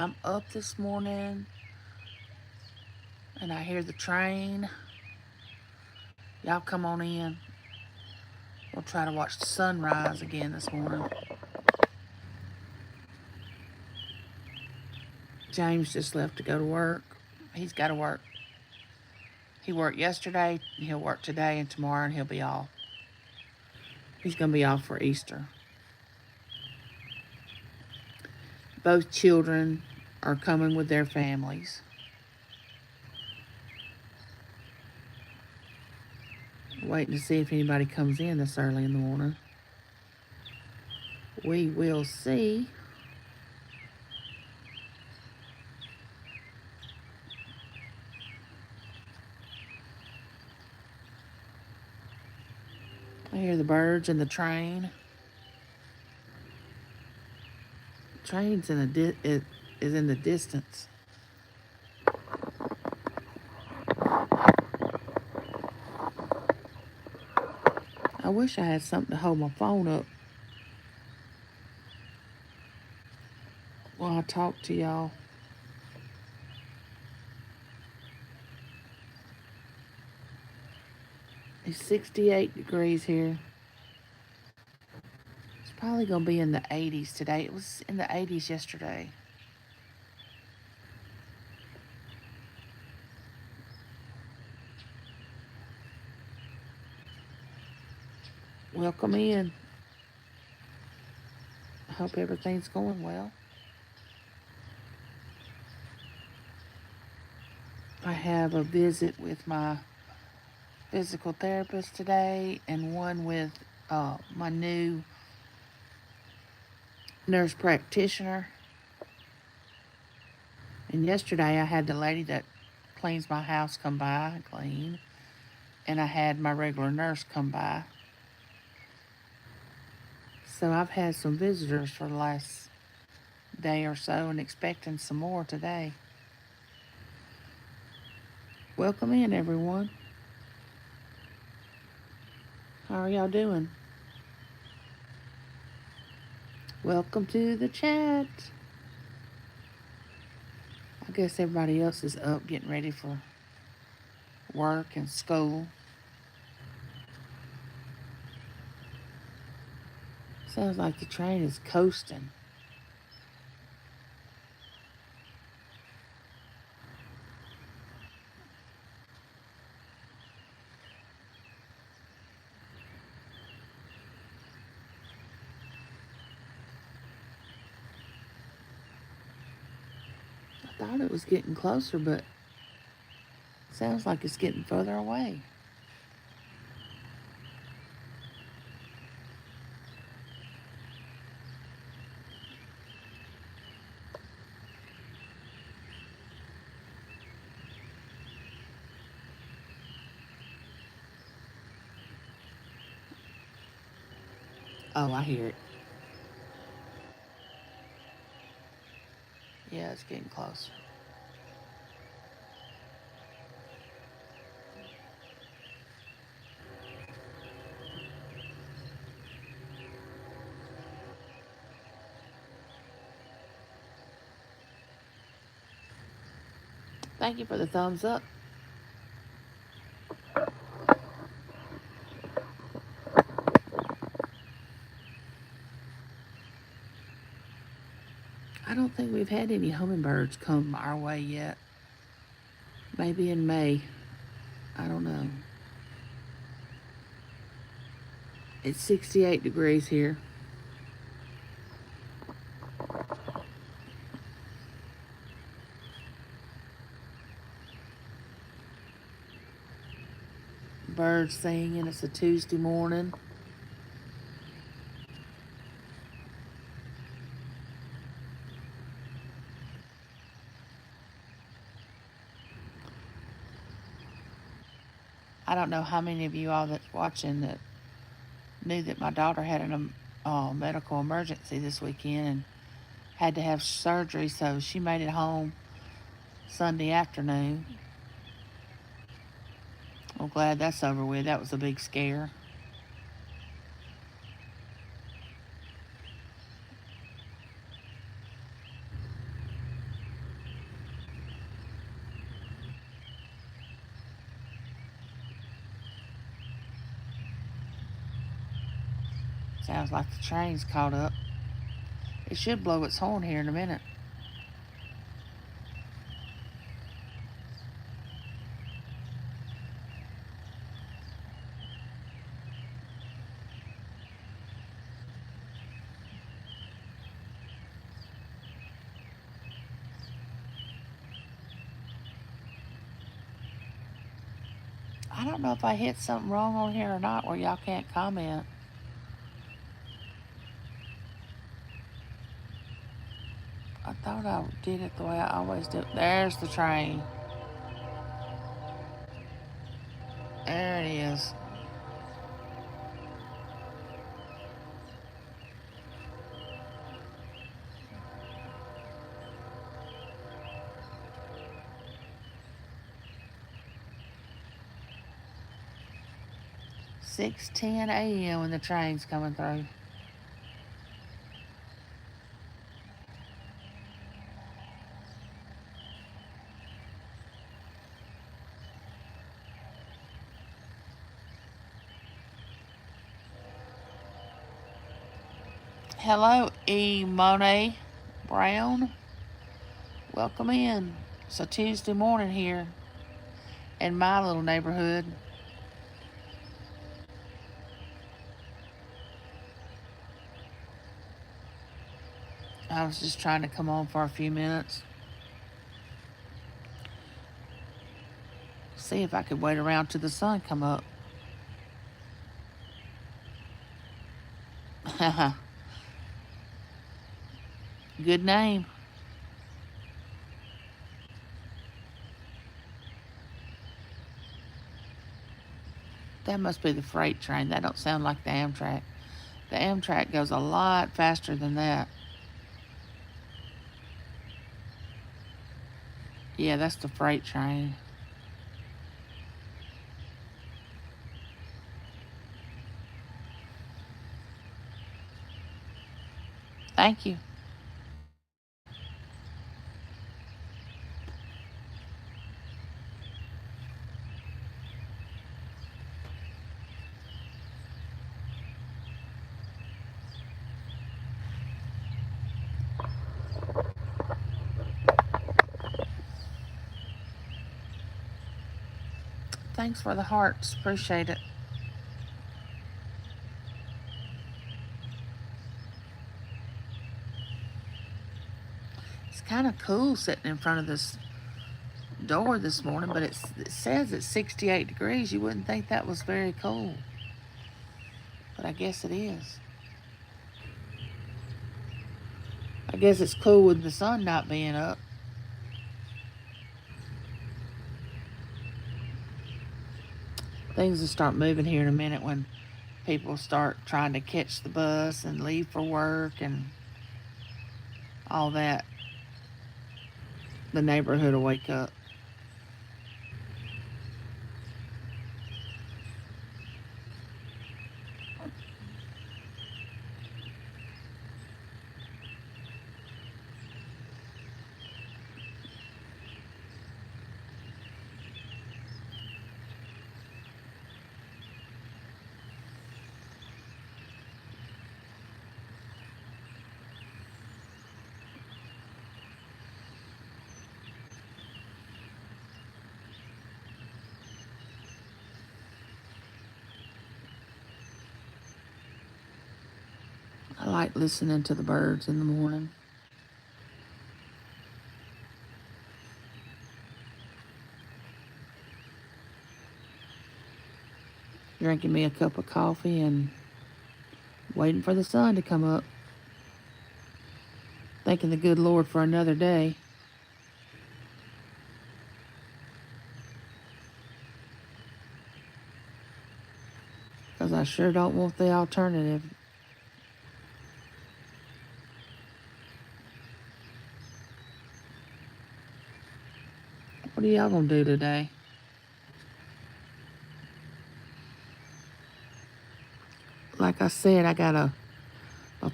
I'm up this morning and I hear the train. Y'all come on in. We'll try to watch the sunrise again this morning. James just left to go to work. He's got to work. He worked yesterday, he'll work today and tomorrow, and he'll be off. He's going to be off for Easter. Both children are coming with their families. Waiting to see if anybody comes in this early in the morning. We will see. I hear the birds and the train. Train's is in the distance. I wish I had something to hold my phone up while I talk to y'all. It's 68 degrees here. It's probably going to be in the 80s today. It was in the 80s yesterday. Welcome in. I hope everything's going well. I have a visit with my physical therapist today and one with my new nurse practitioner. And yesterday I had the lady that cleans my house come by and clean. And I had my regular nurse come by. So I've had some visitors for the last day or so and expecting some more today. Welcome in, everyone. How are y'all doing? Welcome to the chat. I guess everybody else is up getting ready for work and school. Sounds like the train is coasting. I thought it was getting closer, but it sounds like it's getting further away. Oh, I hear it. Yeah, it's getting closer. Thank you for the thumbs up. I don't think we've had any hummingbirds come our way yet. Maybe in May. I don't know. It's 68 degrees here. Birds singing. It's a Tuesday morning. I don't know how many of you all that's watching that knew that my daughter had a medical emergency this weekend and had to have surgery, so she made it home Sunday afternoon. I'm glad that's over with. That was a big scare. Sounds like the train's caught up. It should blow its horn here in a minute. I don't know if I hit something wrong on here or not where y'all can't comment. I thought I did it the way I always do. There's the train. There it is. "6:10 a.m. when the train's coming through. Hello, E. Monet Brown. Welcome in. It's a Tuesday morning here in my little neighborhood. I was just trying to come on for a few minutes. See if I could wait around till the sun come up. Good name. That must be the freight train. That don't sound like the Amtrak. The Amtrak goes a lot faster than that. Yeah, that's the freight train. Thank you. Thanks for the hearts. Appreciate it. It's kind of cool sitting in front of this door this morning, but it says it's 68 degrees. You wouldn't think that was very cool, but I guess it is. I guess it's cool with the sun not being up. Things will start moving here in a minute when people start trying to catch the bus and leave for work and all that. The neighborhood will wake up. I like listening to the birds in the morning. Drinking me a cup of coffee and waiting for the sun to come up. Thanking the good Lord for another day. Because I sure don't want the alternative. What are y'all gonna do today? Like I said, I got a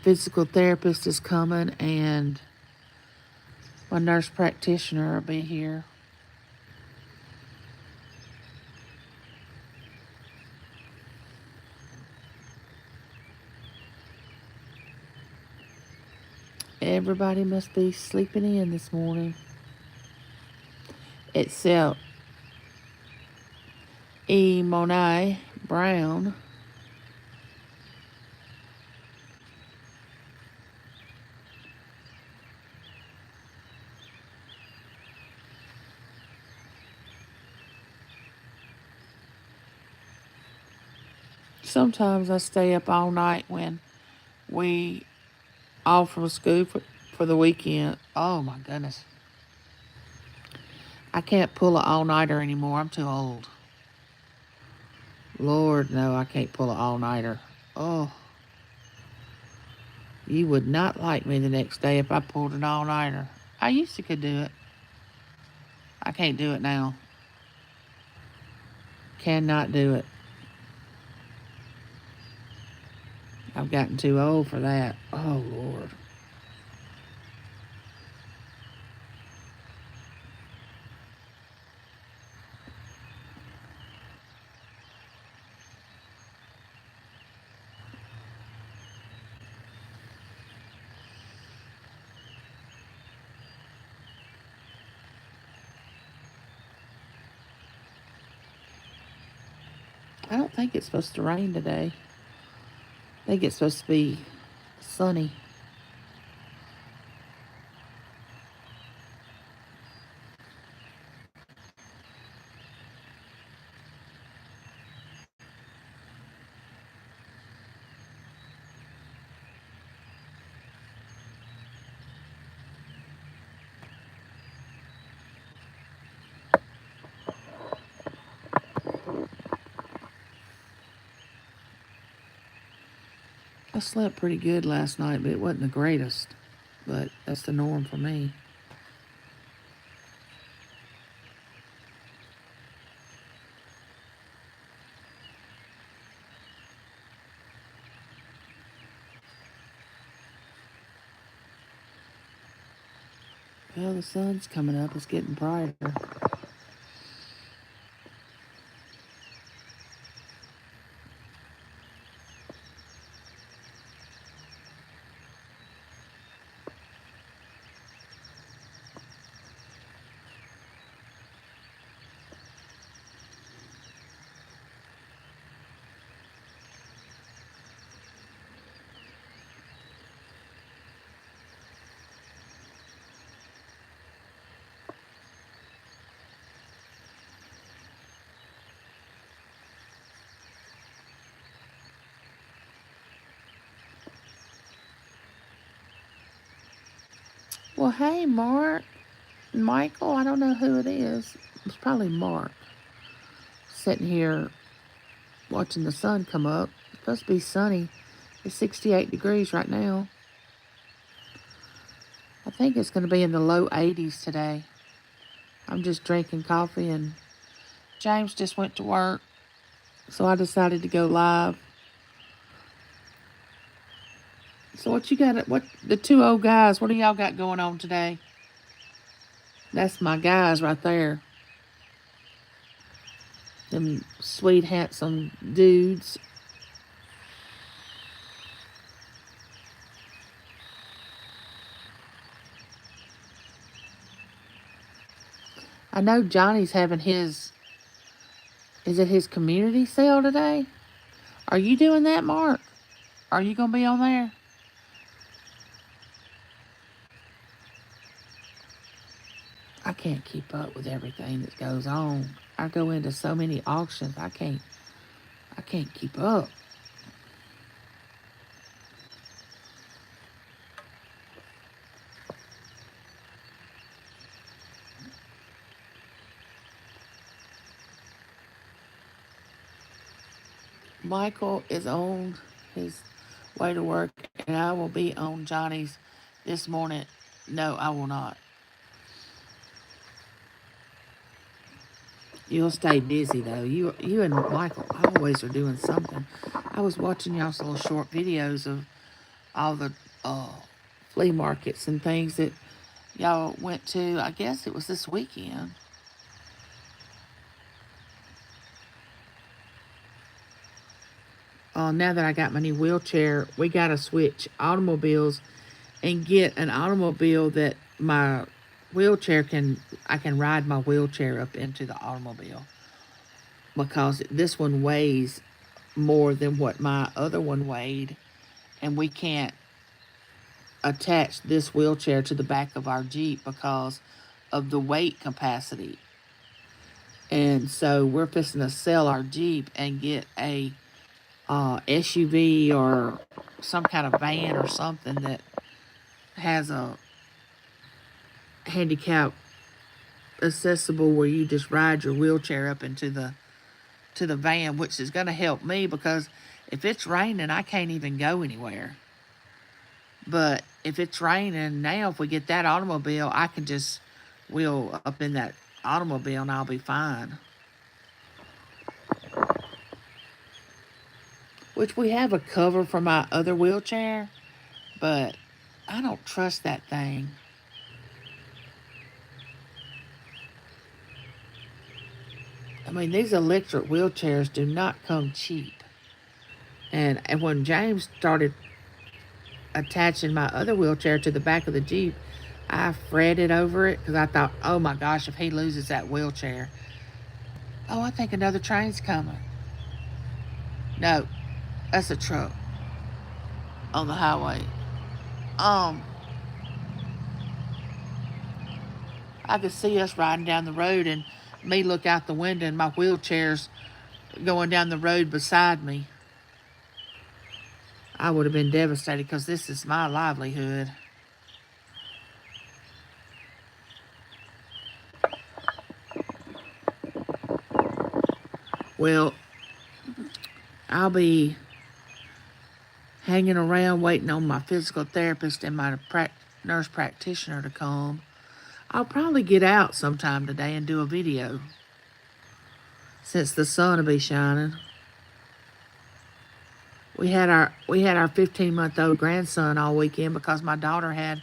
physical therapist is coming and my nurse practitioner will be here. Everybody must be sleeping in this morning. Except E. Monet Brown. Sometimes I stay up all night when we off from school for the weekend. Oh my goodness. I can't pull an all-nighter anymore. I'm too old. Lord, no, I can't pull an all-nighter. Oh, you would not like me the next day if I pulled an all-nighter. I used to could do it. I can't do it now. Cannot do it. I've gotten too old for that. Oh, Lord. I don't think it's supposed to rain today. I think it's supposed to be sunny. I slept pretty good last night, but it wasn't the greatest. But that's the norm for me. Well, the sun's coming up. It's getting brighter. Well, hey, Mark. Michael, I don't know who it is. It's probably Mark. Sitting here watching the sun come up. It's supposed to be sunny. It's 68 degrees right now. I think it's going to be in the low 80s today. I'm just drinking coffee, and James just went to work, so I decided to go live. So what you got? What the two old guys? What do y'all got going on today? That's my guys right there. Them sweet, handsome dudes. I know Johnny's having his. Is it his community sale today? Are you doing that, Mark? Are you gonna be on there? I can't keep up with everything that goes on. I go into so many auctions. I can't keep up. Michael is on his way to work, and I will be on Johnny's this morning. No, I will not. You'll stay busy though. You and Michael always are doing something. I was watching y'all's little short videos of all the uh, flea markets and things that y'all went to. I guess it was this weekend. Now that I got my new wheelchair, we got to switch automobiles and get an automobile that my I can ride my wheelchair up into the automobile, because this one weighs more than what my other one weighed, and we can't attach this wheelchair to the back of our Jeep because of the weight capacity. And so we're fixing to sell our Jeep and get a SUV or some kind of van or something that has a handicap accessible, where you just ride your wheelchair up into the van, which is going to help me, because if it's raining, I can't even go anywhere. But if it's raining now, if we get that automobile, I can just wheel up in that automobile and I'll be fine. Which we have a cover for my other wheelchair, but I don't trust that thing. I mean, these electric wheelchairs do not come cheap. And when James started attaching my other wheelchair to the back of the Jeep, I fretted over it because I thought, oh my gosh, if he loses that wheelchair. Oh, I think another train's coming. No, that's a truck on the highway. I could see us riding down the road and me look out the window and my wheelchair's going down the road beside me. I would have been devastated because this is my livelihood. Well, I'll be hanging around waiting on my physical therapist and my nurse practitioner to come. I'll probably get out sometime today and do a video, since the sun will be shining. We had our 15-month-old grandson all weekend because my daughter had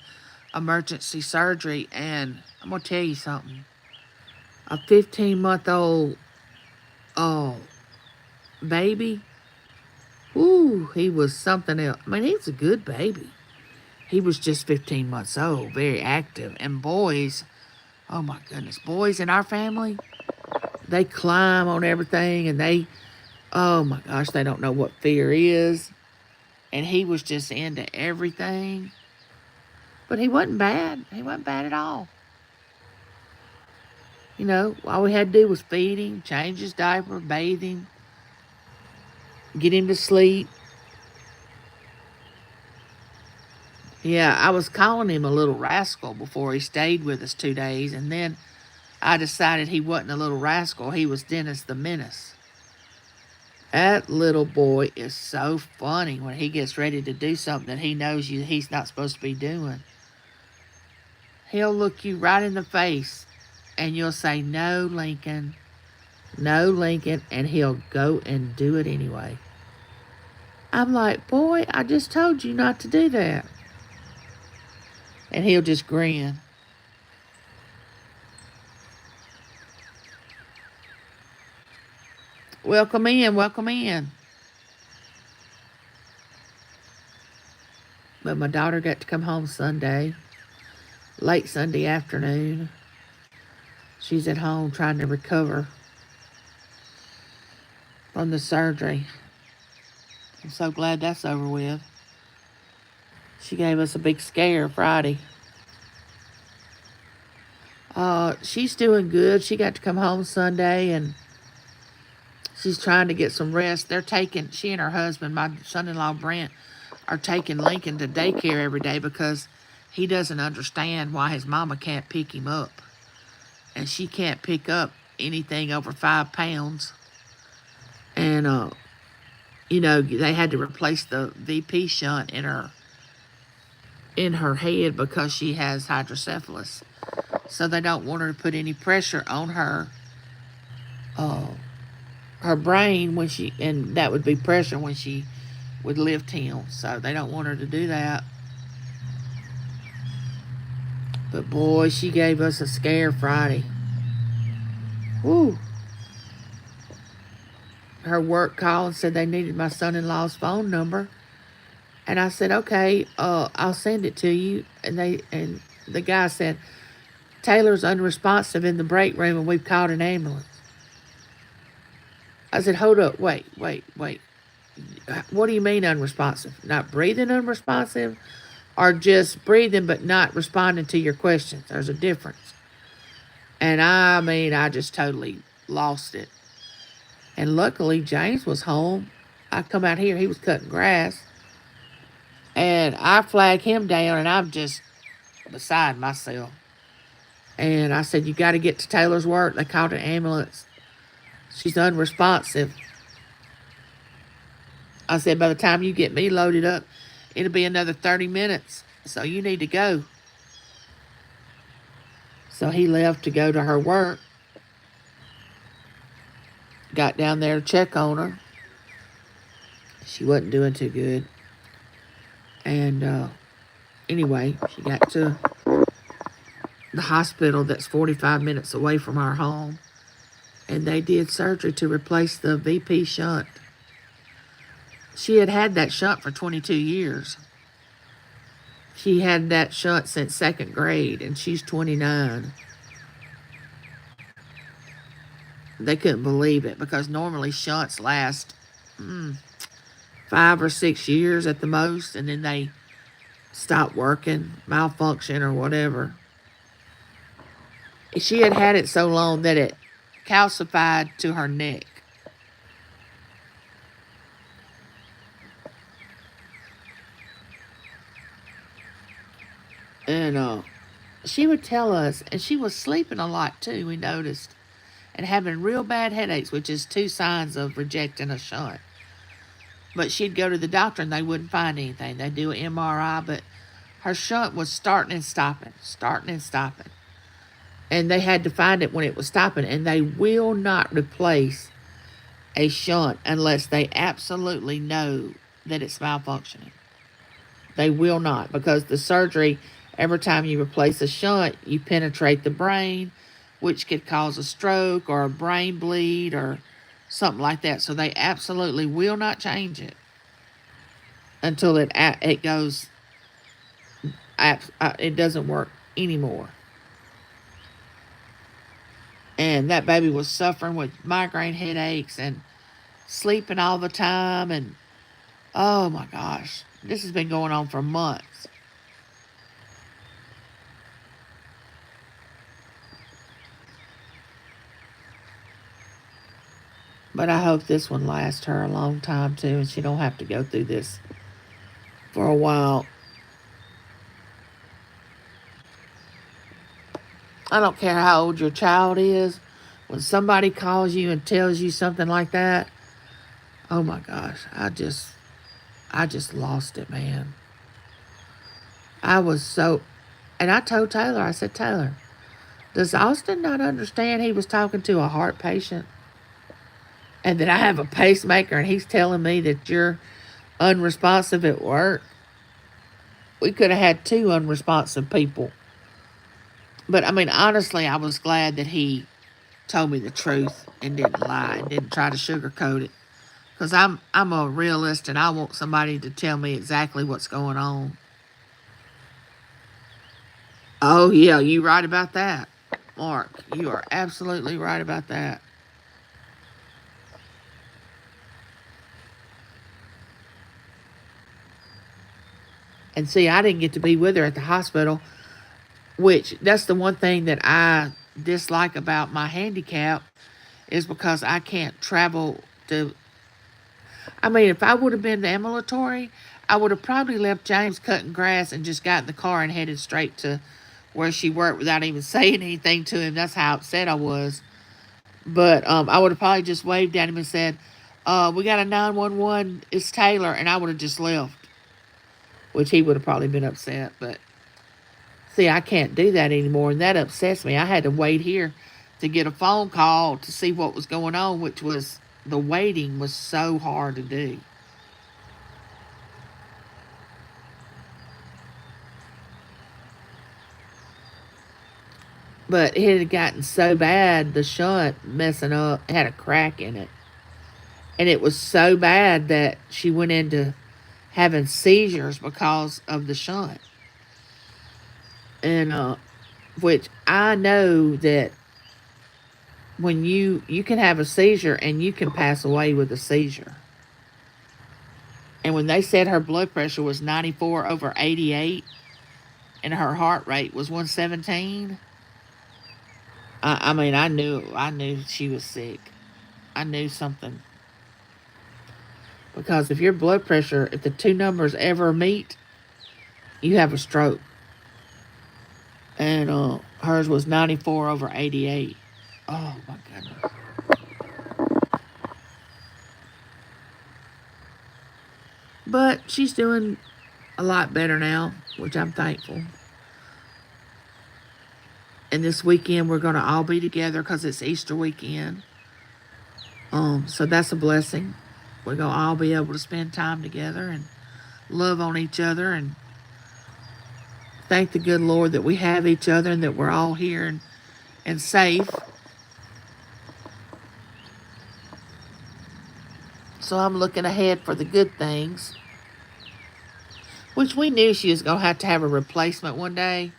emergency surgery, and I'm gonna tell you something. A 15-month-old baby, ooh, he was something else. I mean, he's a good baby. He was just 15 months old, very active. And boys, oh my goodness, boys in our family, they climb on everything, and oh my gosh, they don't know what fear is. And he was just into everything. But he wasn't bad. He wasn't bad at all. You know, all we had to do was feed him, change his diaper, bathe him, get him to sleep. Yeah, I was calling him a little rascal before he stayed with us 2 days, and then I decided he wasn't a little rascal. He was Dennis the Menace. That little boy is so funny when he gets ready to do something that he knows he's not supposed to be doing. He'll look you right in the face, and you'll say, "No, Lincoln. No, Lincoln," and he'll go and do it anyway. I'm like, "Boy, I just told you not to do that." And he'll just grin. Welcome in, welcome in. But my daughter got to come home Sunday, late Sunday afternoon. She's at home trying to recover from the surgery. I'm so glad that's over with. She gave us a big scare Friday. She's doing good. She got to come home Sunday, and she's trying to get some rest. She and her husband, my son-in-law Brent, are taking Lincoln to daycare every day because he doesn't understand why his mama can't pick him up. And she can't pick up anything over 5 pounds. And, they had to replace the VP shunt in her head because she has hydrocephalus. So they don't want her to put any pressure on her brain and that would be pressure when she would lift him. So they don't want her to do that. But boy, she gave us a scare Friday. Woo. Her work called and said they needed my son-in-law's phone number. And I said, okay, I'll send it to you. And the guy said, Taylor's unresponsive in the break room and we've called an ambulance. I said, hold up, wait. What do you mean unresponsive? Not breathing unresponsive or just breathing but not responding to your questions? There's a difference. And I mean, I just totally lost it. And luckily, James was home. I come out here, he was cutting grass. And I flag him down, and I'm just beside myself. And I said, you got to get to Taylor's work. They called an ambulance. She's unresponsive. I said, by the time you get me loaded up, it'll be another 30 minutes. So you need to go. So he left to go to her work. Got down there to check on her. She wasn't doing too good. And anyway, she got to the hospital that's 45 minutes away from our home. And they did surgery to replace the VP shunt. She had had that shunt for 22 years. She had that shunt since 2nd grade, and she's 29. They couldn't believe it because normally shunts last 5 or 6 years at the most, and then they stop working, malfunction, or whatever. She had had it so long that it calcified to her neck. And she would tell us, and she was sleeping a lot too, we noticed, and having real bad headaches, which is 2 signs of rejecting a shunt. But she'd go to the doctor and they wouldn't find anything. They'd do an MRI, but her shunt was starting and stopping. And they had to find it when it was stopping. And they will not replace a shunt unless they absolutely know that it's malfunctioning. They will not, because the surgery, every time you replace a shunt, you penetrate the brain, which could cause a stroke or a brain bleed or something like that. So they absolutely will not change it until it goes, it doesn't work anymore. And that baby was suffering with migraine headaches and sleeping all the time. And oh my gosh, this has been going on for months. But I hope this one lasts her a long time too, and she don't have to go through this for a while. I don't care how old your child is. When somebody calls you and tells you something like that, oh my gosh, I just lost it, man. I was so, and I told Taylor, I said, Taylor, does Austin not understand he was talking to a heart patient? And that I have a pacemaker and he's telling me that you're unresponsive at work? We could have had 2 unresponsive people. But I mean, honestly, I was glad that he told me the truth and didn't lie and didn't try to sugarcoat it. Because I'm a realist and I want somebody to tell me exactly what's going on. Oh, yeah, you're right about that, Mark. You are absolutely right about that. And see, I didn't get to be with her at the hospital, which that's the one thing that I dislike about my handicap is because I can't travel to. I mean, if I would have been ambulatory, I would have probably left James cutting grass and just got in the car and headed straight to where she worked without even saying anything to him. That's how upset I was. But I would have probably just waved at him and said, we got a 911, it's Taylor, and I would have just left, which he would have probably been upset. But see, I can't do that anymore, and that upsets me. I had to wait here to get a phone call to see what was going on, which was, the waiting was so hard to do. But it had gotten so bad, the shunt messing up had a crack in it. And it was so bad that she went in to having seizures because of the shunt. And which I know that when you can have a seizure and you can pass away with a seizure. And when they said her blood pressure was 94 over 88 and her heart rate was 117, I mean, I knew she was sick. I knew something. Because if your blood pressure, if the two numbers ever meet, you have a stroke. And hers was 94 over 88. Oh my goodness. But she's doing a lot better now, which I'm thankful. And this weekend we're going to all be together because it's Easter weekend. So that's a blessing. We're going to all be able to spend time together and love on each other and thank the good Lord that we have each other and that we're all here and safe. So I'm looking ahead for the good things, which we knew she was going to have a replacement one day.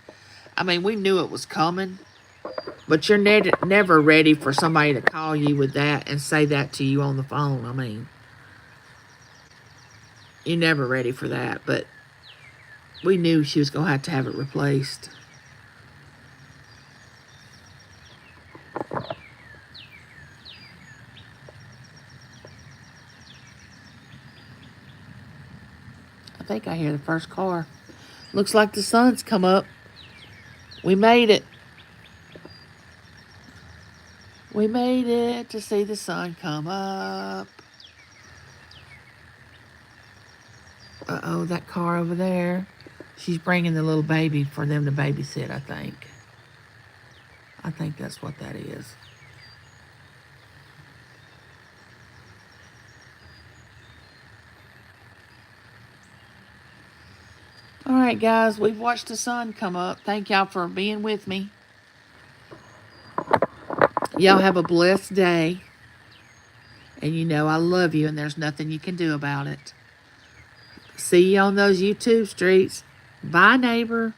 I mean, we knew it was coming, but you're never ready for somebody to call you with that and say that to you on the phone. I mean, you're never ready for that, but we knew she was going to have it replaced. I think I hear the first car. Looks like the sun's come up. We made it. We made it to see the sun come up. Uh-oh, that car over there. She's bringing the little baby for them to babysit, I think. I think that's what that is. All right, guys, we've watched the sun come up. Thank y'all for being with me. Y'all have a blessed day. And you know I love you and there's nothing you can do about it. See you on those YouTube streets. Bye, neighbor.